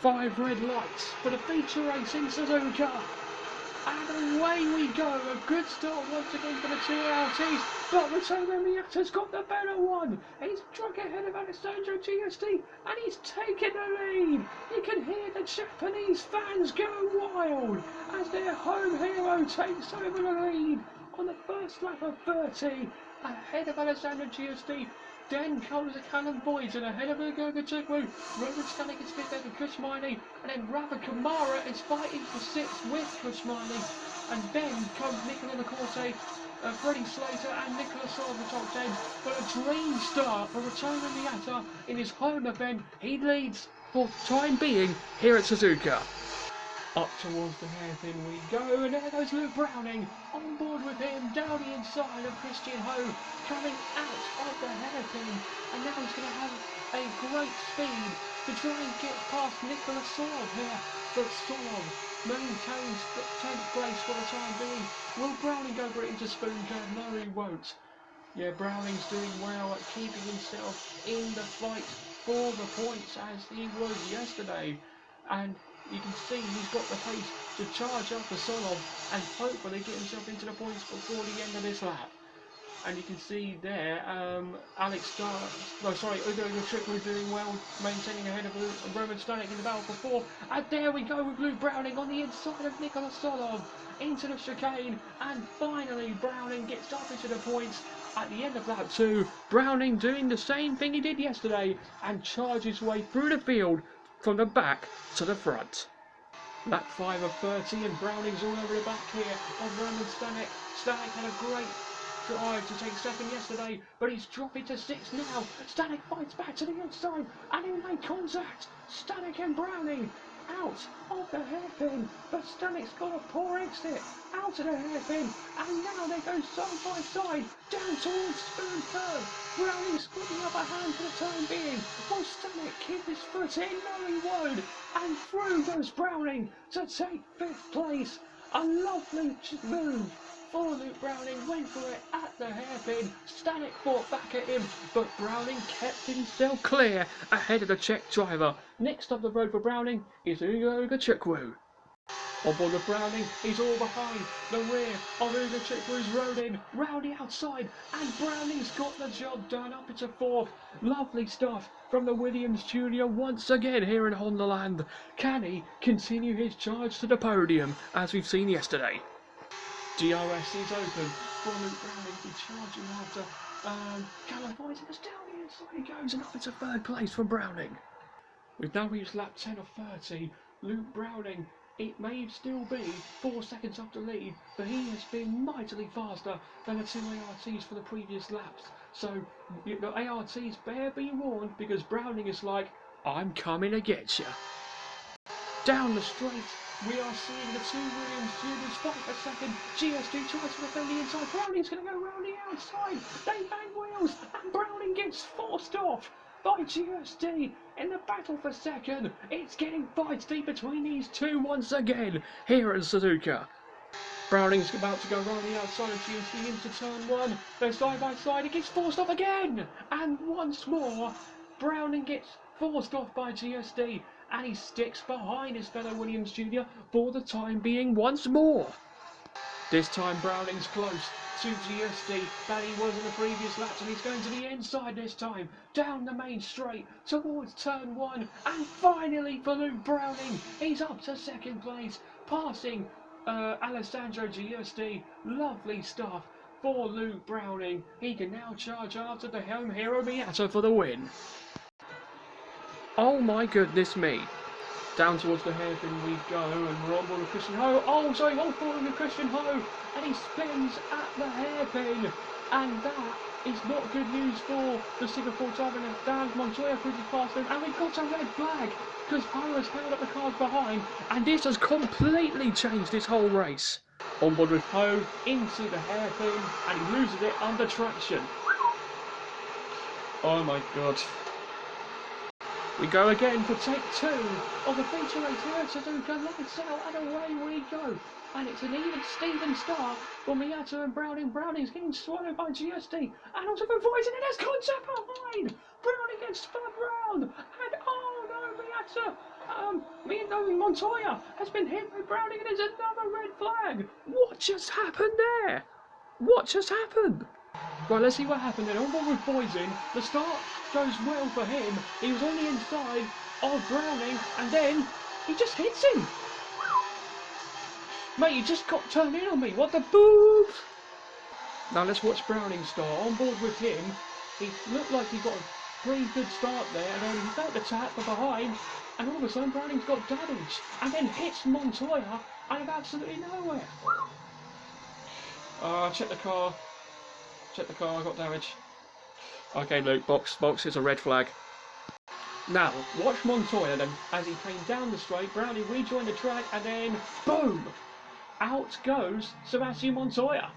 5 red lights for the feature race in Suzuka. And away we go. A good start once again for the two LTs. But Rotolo Miata's got the better one. He's struck ahead of Alessandro GST and he's taken the lead. You can hear the Japanese fans go wild as their home hero takes over the lead on the first lap of 30 ahead of Alessandro GST. Then comes the Cannon Boys and ahead of Ugoga Chukwu, Roman Stanek is fifth over Chris Miney, and then Rafa Kamara is fighting for sixth with Chris Miney, and then comes Nicola Lacorte, Freddie Slater and Nicola Saul the top 10, but a dream start for Rotolo Miata in his home event. He leads for the time being here at Suzuka. Up towards the hairpin we go, and there goes Luke Browning, on board with him, down the inside of Christian Ho, coming out of the hairpin, and now he's going to have a great speed to try and get past Nicola Sorov here, but Sorov maintains the 10th place for the time being. Will Browning go for it into Spoon Curve? No, he won't. Yeah, Browning's doing well at keeping himself in the fight for the points as he was yesterday, and you can see he's got the pace to charge up the Solov and hopefully get himself into the points before the end of this lap. And you can see there, Ugo Chukwu doing well, maintaining ahead of Roman Stanek in the battle for fourth. And there we go with Luke Browning on the inside of Nicola Solov into the chicane, and finally Browning gets up into the points at the end of lap 2. Browning doing the same thing he did yesterday and charges his way through the field from the back to the front. Lap 5 of 30 and Browning's all over the back here of Roman Stanek. Stanek had a great drive to take second yesterday, but he's dropping to 6th now. Stanek fights back to the outside and he'll make contact. Stanek and Browning out of the hairpin, but Stanek's got a poor exit out of the hairpin, and now they go side by side down towards Spoon Curve. Browning's got the upper hand for the time being. Will Stanek keep his foot in? No, he won't. And through goes Browning to take 5th place. A lovely move for Luke Browning, went for it at the hairpin. Stanek fought back at him, but Browning kept himself clear ahead of the Czech driver. Next up the road for Browning is Ugo Chukwu. On board with Browning, he's all behind the rear of Ugo Chukwu's Rodin, round the outside, and Browning's got the job done up into 4th. Lovely stuff from the Williams Junior once again here in Honda Land. Can he continue his charge to the podium as we've seen yesterday? DRS is open for Luke Browning to be charging after Callum Boyce, and down the inside he goes, and up into 3rd place from Browning. We've now reached lap 10 of 30. Luke Browning, it may still be 4 seconds off the lead, but he has been mightily faster than the 2 ARTs for the previous laps. So the ARTs better be warned, because Browning is like, I'm coming to get you. Down the straight, we are seeing the 2 Williams Juniors fight for second. GSD tries to defend the inside. Browning's going to go round the outside. They bang wheels, and Browning gets forced off by GSD in the battle for second. It's getting feisty between these two once again here at Suzuka. Browning's about to go round the outside of GSD into turn 1. They're side by side. It gets forced off again, and once more Browning gets forced off by GSD, and he sticks behind his fellow Williams Jr. for the time being once more. This time Browning's close to GSD than he was in the previous laps, and he's going to the inside this time, down the main straight towards turn 1, and finally for Luke Browning, he's up to 2nd place, passing Alessandro GSD. Lovely stuff for Luke Browning. He can now charge after the home hero Miata for the win. Oh my goodness me. Down towards the hairpin we go, and we're on board with Christian Ho. On board with Christian Ho, and he spins at the hairpin, and that is not good news for the Singapore driver. Dan Montoya cruises past him, and we've got a red flag because Ho has held up the cars behind, and this has completely changed this whole race. On board with Ho into the hairpin, and he loses it under traction. Oh my god. We go again for take 2 of the feature race here at Suzuka. Lights out and away we go. And it's an even Steven start for Miata and Browning. Browning's getting swallowed by GSD. And also for Voisin, and there's contact behind. Browning gets spun round. And oh no, Miata Me and Montoya has been hit by Browning and there's another red flag. What just happened there? What just happened? Right, let's see what happened then. On board with Poison, the start goes well for him. He was on the inside of Browning and then he just hits him. Mate, you just got turned in on me. What the boob? Now let's watch Browning start. On board with him, he looked like he got a pretty good start there, and then he felt the tap from behind, and all of a sudden Browning's got damage, and then hits Montoya out of absolutely nowhere. Check the car. Check the car, I got damage. Okay, Luke, box, it's a red flag. Now, watch Montoya then, as he came down the straight, Browning rejoined the track, and then, boom! Out goes Sebastian Montoya.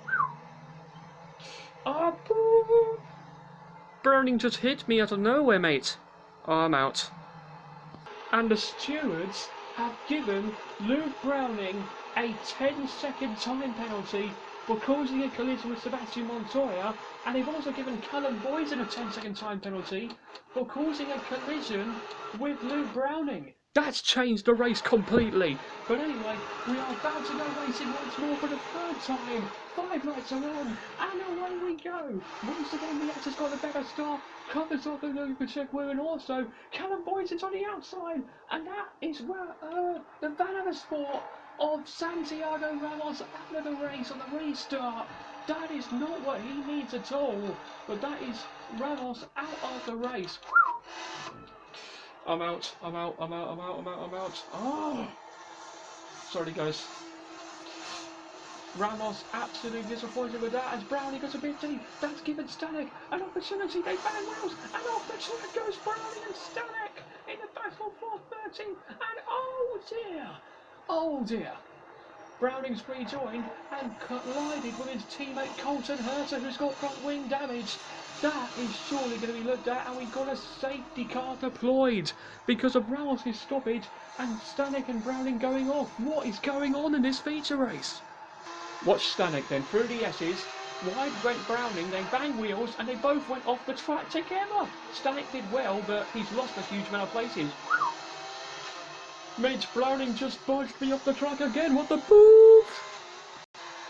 Boom! Browning just hit me out of nowhere, mate. I'm out. And the stewards have given Luke Browning a 10-second time penalty for causing a collision with Sebastian Montoya, and they've also given Callum Boyson a 10-second time penalty for causing a collision with Luke Browning. That's changed the race completely. But anyway, we are about to go racing once more for the third time. 5 lights are on, and away we go. Once again, the has got a better start, covers off the Lukaku, and also Callum Boyson's on the outside, and that is where the Van Sport of Santiago Ramos out of the race on the restart. That is not what he needs at all, but that is Ramos out of the race. I'm out. Oh! Sorry, guys. Ramos absolutely disappointed with that as Browning got a bit deep. That's given Stanek an opportunity. They bang wheels, and off the track goes Browning and Stanek in the battle for 13. And oh dear. Browning's rejoined and collided with his teammate Colton Herter, who's got front wing damage. That is surely going to be looked at, and we've got a safety car deployed because of Ramos' stoppage and Stanek and Browning going off. What is going on in this feature race? Watch Stanek then, through the S's, wide went Browning, they banged wheels, and they both went off the track together. Stanek did well, but he's lost a huge amount of places. Mate, Browning just budged me off the track again, what the boof!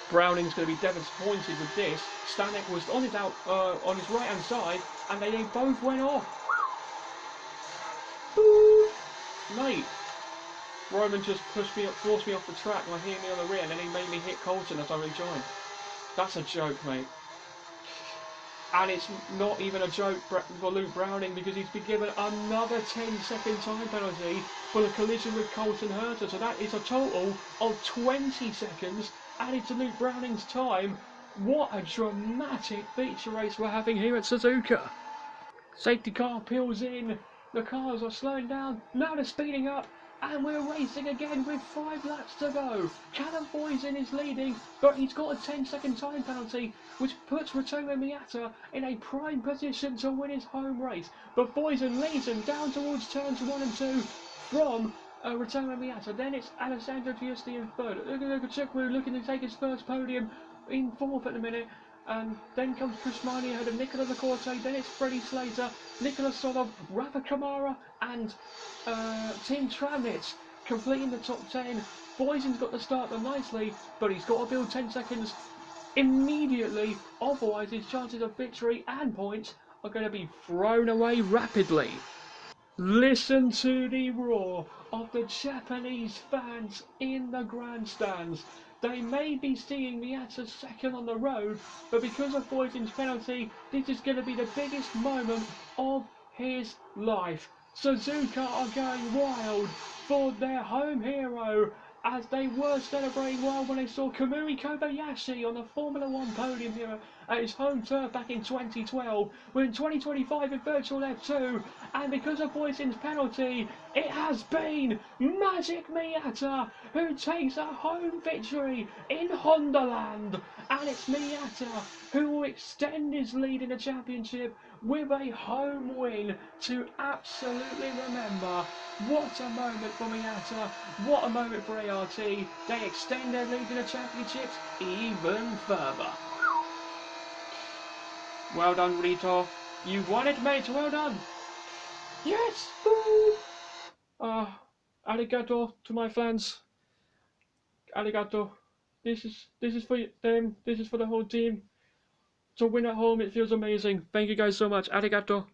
Browning's going to be disappointed with this. Stanek was on his right hand side, and they both went off. Boo! Mate, Roman just forced me off the track by hitting me on the rear, and then he made me hit Colton as I rejoined. That's a joke, mate. And it's not even a joke for Luke Browning, because he's been given another 10-second time penalty for the collision with Colton Herter. So that is a total of 20 seconds added to Luke Browning's time. What a dramatic feature race we're having here at Suzuka. Safety car peels in. The cars are slowing down. Now they're speeding up. And we're racing again with 5 laps to go. Callum Boyson is leading, but he's got a 10-second time penalty, which puts Rotoma Miata in a prime position to win his home race. But Boyson leads him down towards turns 1 and 2 from Rotoma Miata. Then it's Alessandro Giusti in third. Lukaku looking to take his first podium in 4th at the minute. And then comes Krishmani ahead of Nicola Lacorte, then it's Freddie Slater, Nicola Solov, Rafa Kamara and Tim Travnitz completing the top 10. Boyson's got to start them nicely, but he's got to build 10 seconds immediately, otherwise his chances of victory and points are going to be thrown away rapidly. Listen to the roar of the Japanese fans in the grandstands. They may be seeing Miata second on the road, but because of Boyson's penalty, this is going to be the biggest moment of his life. Suzuka are going wild for their home hero, as they were celebrating well when they saw Kamui Kobayashi on the Formula 1 podium here at his home turf back in 2012. We're in 2025 in Virtual F2, and because of Boyson's penalty, it has been Magic Miata who takes a home victory in Hondaland, and it's Miata who will extend his lead in the championship with a home win to absolutely remember. What a moment for Miata, what a moment for ART. They extend their lead in the championships even further. Well done, Rito. You won it, mate. Well done. Yes. Woo. Arigato to my fans. Arigato. This is for them. This is for the whole team. To win at home, it feels amazing. Thank you guys so much. Arigato.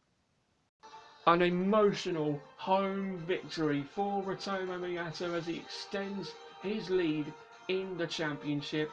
An emotional home victory for Ratomo Miyato as he extends his lead in the championship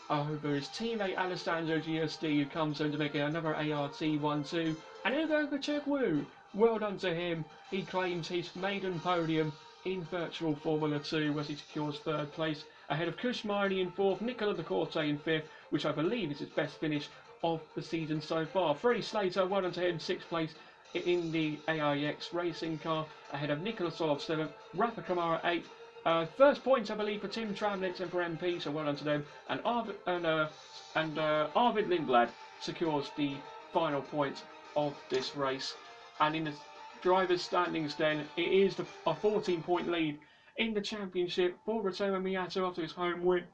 over his teammate Alessandro GSD, who comes home to make another ART 1-2. And Ugo Kachukwu, well done to him. He claims his maiden podium in virtual Formula 2 as he secures third place ahead of Kushmani in fourth, Nicola De Corte in fifth, which I believe is his best finish of the season so far. Freddie Slater, well done to him, sixth place in the AIX racing car ahead of Nicola Solov 7th, Rafa Kamara 8th. First points, I believe, for Tim Tramnitz and for MP, so well done to them. And Arvid Lindblad secures the final point of this race. And in the drivers' standings, then, it is a 14-point lead in the championship for Ratomo Miyato after his home win.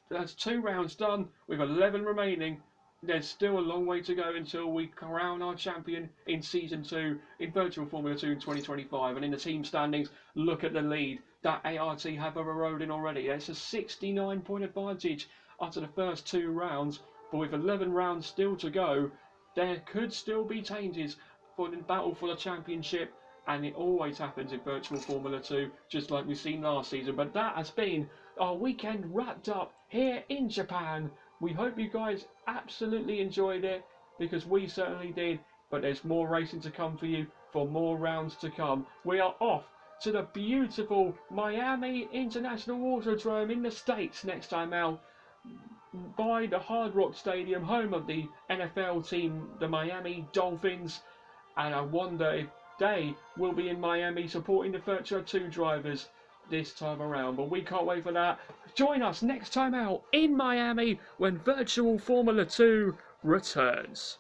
That's 2 rounds done with 11 remaining. There's still a long way to go until we crown our champion in Season 2 in Virtual Formula 2 in 2025. And in the team standings, look at the lead that ART have over Rodin already. It's a 69-point advantage after the first 2 rounds. But with 11 rounds still to go, there could still be changes for the battle for the championship. And it always happens in Virtual Formula 2, just like we've seen last season. But that has been our weekend wrapped up here in Japan. We hope you guys absolutely enjoyed it, because we certainly did. But there's more racing to come for you, for more rounds to come. We are off to the beautiful Miami International Autodrome in the States next time out, by the Hard Rock Stadium, home of the NFL team, the Miami Dolphins. And I wonder if they will be in Miami supporting the Virtua 2 drivers this time around. But we can't wait for that. Join us next time out in Miami when Virtual Formula 2 returns.